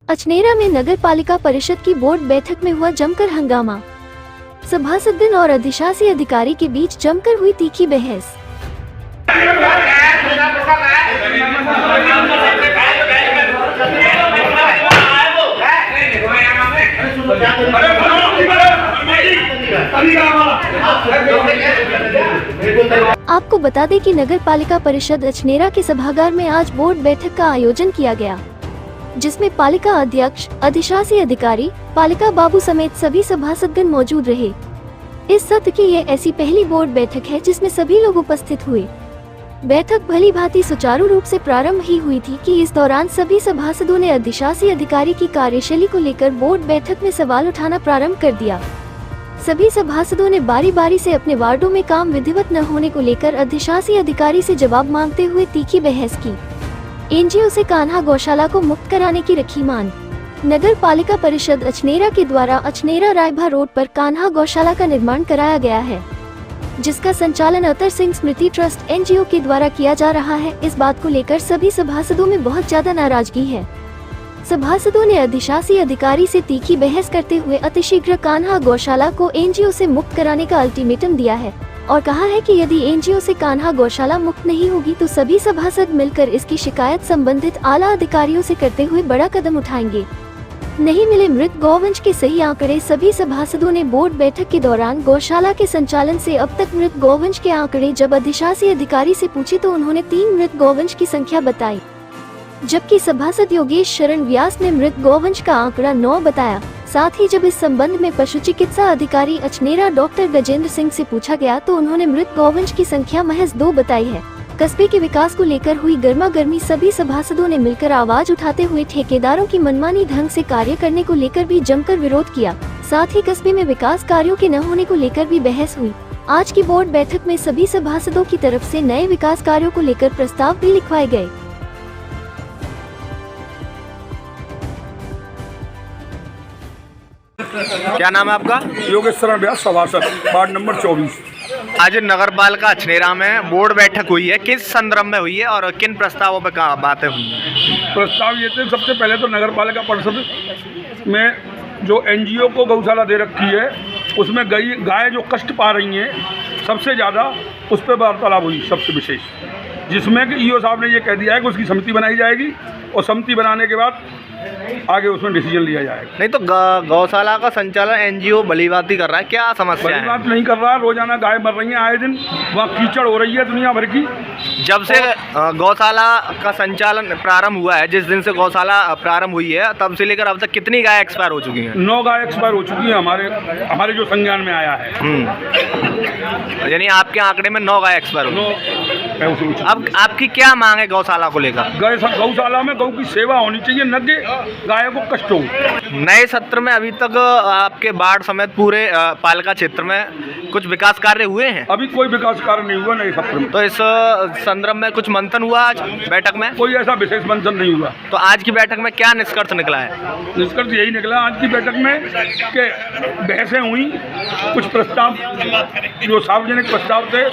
अछनेरा में नगर पालिका परिषद की बोर्ड बैठक में हुआ जमकर हंगामा। सभासदगण और अधिशासी अधिकारी के बीच जमकर हुई तीखी बहस। आपको बता दें कि नगर पालिका परिषद अछनेरा के सभागार में आज बोर्ड बैठक का आयोजन किया गया, जिसमें पालिका अध्यक्ष, अधिशासी अधिकारी, पालिका बाबू समेत सभी सभासदगण मौजूद रहे। इस सत्र की ये ऐसी पहली बोर्ड बैठक है जिसमें सभी लोग उपस्थित हुए। बैठक भली भांति सुचारू रूप से प्रारंभ ही हुई थी कि इस दौरान सभी सभासदों ने अधिशासी अधिकारी की कार्यशैली को लेकर बोर्ड बैठक में सवाल उठाना प्रारंभ कर दिया। सभी सभासदों ने बारी बारी से अपने वार्डों में काम विधिवत न होने को लेकर अधिशासी अधिकारी से जवाब मांगते हुए तीखी बहस की। एनजीओ से कान्हा गौशाला को मुक्त कराने की रखी मांग। नगर पालिका परिषद अछनेरा के द्वारा अछनेरा रायभा रोड पर कान्हा गौशाला का निर्माण कराया गया है, जिसका संचालन अतर सिंह स्मृति ट्रस्ट एनजीओ के द्वारा किया जा रहा है। इस बात को लेकर सभी सभासदों में बहुत ज्यादा नाराजगी है। सभासदों ने अधिशासी अधिकारी से तीखी बहस करते हुए अतिशीघ्र कान्हा गौशाला को एनजीओ से मुक्त कराने का अल्टीमेटम दिया है और कहा है कि यदि एनजीओ से कान्हा गौशाला मुक्त नहीं होगी तो सभी सभासद मिलकर इसकी शिकायत संबंधित आला अधिकारियों से करते हुए बड़ा कदम उठाएंगे। नहीं मिले मृत गौवंश के सही आंकड़े। सभी सभासदों ने बोर्ड बैठक के दौरान गौशाला के संचालन से अब तक मृत गौवंश के आंकड़े जब अधिशासी अधिकारी से पूछे तो उन्होंने 3 मृत गौवंश की संख्या बताई, जबकि सभासद योगेश शरण व्यास ने मृत गौवंश का आंकड़ा 9 बताया। साथ ही जब इस संबंध में पशु चिकित्सा अधिकारी अछनेरा डॉक्टर गजेंद्र सिंह से पूछा गया तो उन्होंने मृत गौवंश की संख्या महज 2 बताई है। कस्बे के विकास को लेकर हुई गर्मा गर्मी। सभी सभासदों ने मिलकर आवाज उठाते हुए ठेकेदारों की मनमानी ढंग से कार्य करने को लेकर भी जमकर विरोध किया। साथ ही कस्बे में विकास कार्यों के न होने को लेकर भी बहस हुई। आज की बोर्ड बैठक में सभी सभासदों की तरफ से नए विकास कार्यों को लेकर प्रस्ताव भी लिखवाए गए। क्या नाम है आपका? योगेश शरण व्यास, सभासद, वार्ड नंबर 24। आज नगर पालिका अछनेरा में बोर्ड बैठक हुई है, किस संदर्भ में हुई है और किन प्रस्तावों पर बातें हुई हैं? प्रस्ताव ये थे, सबसे पहले तो नगर पालिका परिषद में जो एनजीओ को गौशाला दे रखी है उसमें गाय जो कष्ट पा रही हैं सबसे ज़्यादा, उस पर वार्तालाप हुई सबसे विशेष, जिसमें कि ईओ साहब ने ये कह दिया है कि उसकी समिति बनाई जाएगी और समिति बनाने के बाद आगे उसमें डिसीजन लिया जाएगा। नहीं तो गौशाला का संचालन एनजीओ भलीभांति कर रहा है, क्या समस्या है? बात नहीं कर रहा, रोजाना गाय मर रही हैं, आए दिन वहाँ कीचड़ हो रही है दुनिया भर की। जब से गौशाला का संचालन प्रारंभ हुआ है, जिस दिन से गौशाला प्रारंभ हुई है, तब से लेकर अब तक कितनी गाय एक्सपायर हो चुकी हैं? 9 गाय एक्सपायर हो चुकी है हमारे जो संज्ञान में आया है। यानी आपके आंकड़े में 9 गाय एक्सपायर हो। अब आपकी क्या मांग है गौशाला को लेकर? गौशाला में गौ की सेवा होनी चाहिए, न कि गाय को कष्ट हो। नए सत्र में अभी तक आपके वार्ड समेत पूरे पालिका क्षेत्र में कुछ विकास कार्य हुए हैं? अभी कोई विकास कार्य नहीं हुआ नए सत्र में। तो इस संदर्भ में कुछ मंथन हुआ आज बैठक में? कोई ऐसा विशेष मंथन नहीं हुआ। तो आज की बैठक में क्या निष्कर्ष निकला है? निष्कर्ष यही निकला आज की बैठक में कि बहसें हुई, कुछ प्रस्ताव जो सार्वजनिक प्रस्ताव थे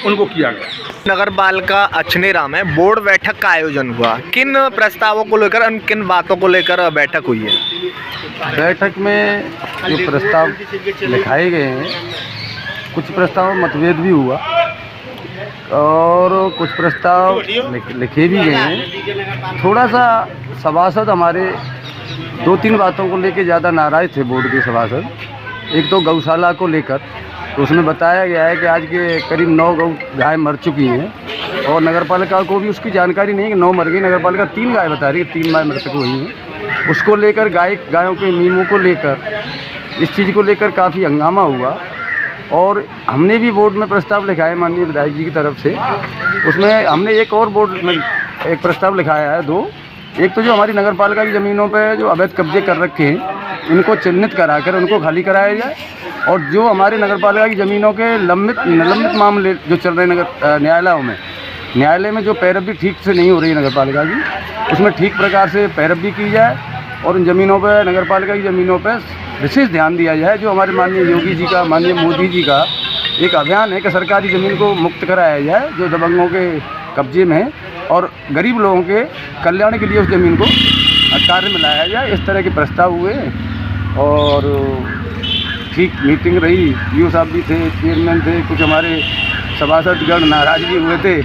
उनको किया गया। नगर पालिका अछनेरा में बोर्ड बैठक का आयोजन हुआ, किन प्रस्तावों को लेकर और किन बातों को लेकर बैठक हुई है? बैठक में जो प्रस्ताव लिखाए गए हैं, कुछ प्रस्ताव मतभेद भी हुआ और कुछ प्रस्ताव लिखे भी गए हैं। थोड़ा सा सभासद हमारे 2-3 बातों को लेकर ज़्यादा नाराज़ थे बोर्ड के सभासद। एक तो गौशाला को लेकर, तो उसमें बताया गया है कि आज के करीब 9 गाय मर चुकी हैं और नगरपालिका को भी उसकी जानकारी नहीं है कि 9 मर गई। नगरपालिका 3 गाय बता रही है, 3 गाय मृतक हुई हैं। उसको लेकर गायों के मीमों को लेकर, इस चीज़ को लेकर काफ़ी हंगामा हुआ और हमने भी बोर्ड में प्रस्ताव लिखाया माननीय विधायक जी की तरफ से। उसमें हमने एक और बोर्ड में एक प्रस्ताव लिखाया है 2। एक तो जो हमारी नगरपालिका की ज़मीनों पर जो अवैध कब्जे कर रखे हैं इनको चिन्हित कराकर उनको खाली कराया जाए और जो हमारे नगरपालिका की ज़मीनों के निलंबित मामले जो चल रहे हैं न्यायालय में जो पैरवी ठीक से नहीं हो रही है नगरपालिका की, उसमें ठीक प्रकार से पैरवी की जाए और उन ज़मीनों पर, नगरपालिका की ज़मीनों पर विशेष ध्यान दिया जाए। जो हमारे माननीय योगी जी का, माननीय मोदी जी का एक अभियान है कि सरकारी ज़मीन को मुक्त कराया जाए जो दबंगों के कब्जे में है और गरीब लोगों के कल्याण के लिए उस ज़मीन को कार्य में लाया जाए, इस तरह के प्रस्ताव हुए। और ठीक मीटिंग रही, ईओ साहब भी थे, चेयरमैन थे, कुछ हमारे सभासदगण नाराज भी हुए थे।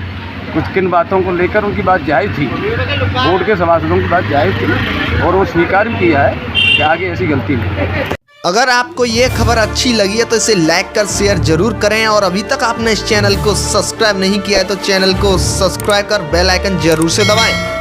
कुछ किन बातों को लेकर उनकी बात जायज़ थी, बोर्ड के सभासदों की बात जायज़ थी और वो स्वीकार भी किया है कि आगे ऐसी गलती नहीं। अगर आपको ये खबर अच्छी लगी है तो इसे लाइक कर शेयर जरूर करें, और अभी तक आपने इस चैनल को सब्सक्राइब नहीं किया है तो चैनल को सब्सक्राइब कर बेल आइकन जरूर से दबाएं।